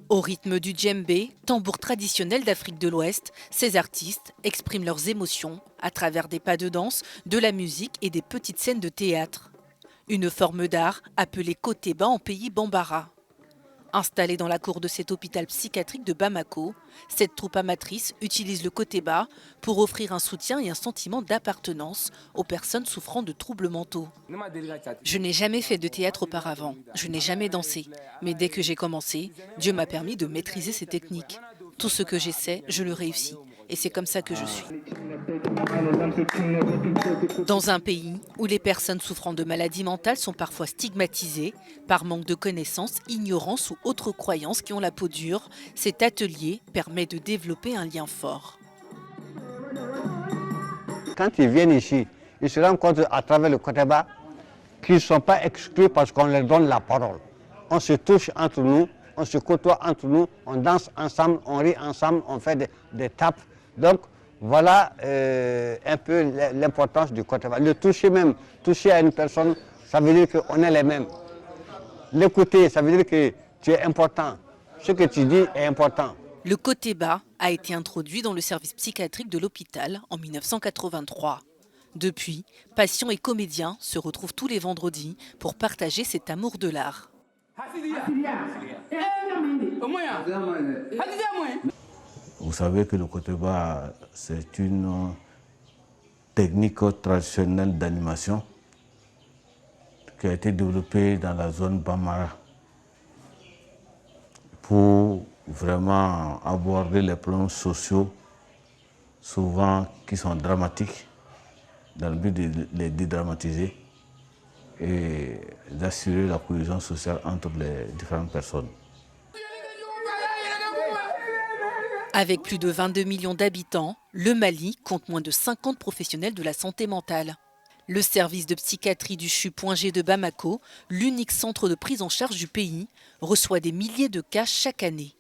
Au rythme du djembé, tambour traditionnel d'Afrique de l'Ouest, ces artistes expriment leurs émotions à travers des pas de danse, de la musique et des petites scènes de théâtre. Une forme d'art appelée Koteba en pays Bambara. Installée dans la cour de cet hôpital psychiatrique de Bamako, cette troupe amatrice utilise le Koteba pour offrir un soutien et un sentiment d'appartenance aux personnes souffrant de troubles mentaux. Je n'ai jamais fait de théâtre auparavant, je n'ai jamais dansé, mais dès que j'ai commencé, Dieu m'a permis de maîtriser ces techniques. Tout ce que j'essaie, je le réussis, et c'est comme ça que je suis. Dans un pays où les personnes souffrant de maladies mentales sont parfois stigmatisées par manque de connaissances, ignorance ou autres croyances qui ont la peau dure, cet atelier permet de développer un lien fort. Quand ils viennent ici, ils se rendent compte à travers le Koteba qu'ils ne sont pas exclus parce qu'on leur donne la parole. On se touche entre nous, on se côtoie entre nous, on danse ensemble, on rit ensemble, on fait des tapes. Donc voilà un peu l'importance du Koteba. Le toucher même, toucher à une personne, ça veut dire qu'on est les mêmes. L'écouter, ça veut dire que tu es important. Ce que tu dis est important. Le Koteba a été introduit dans le service psychiatrique de l'hôpital en 1983. Depuis, patients et comédiens se retrouvent tous les vendredis pour partager cet amour de l'art. Vous savez que le Koteba, c'est une technique traditionnelle d'animation qui a été développée dans la zone Bambara pour vraiment aborder les problèmes sociaux, souvent qui sont dramatiques, dans le but de les dédramatiser et d'assurer la cohésion sociale entre les différentes personnes. Avec plus de 22 millions d'habitants, le Mali compte moins de 50 professionnels de la santé mentale. Le service de psychiatrie du CHU.G de Bamako, l'unique centre de prise en charge du pays, reçoit des milliers de cas chaque année.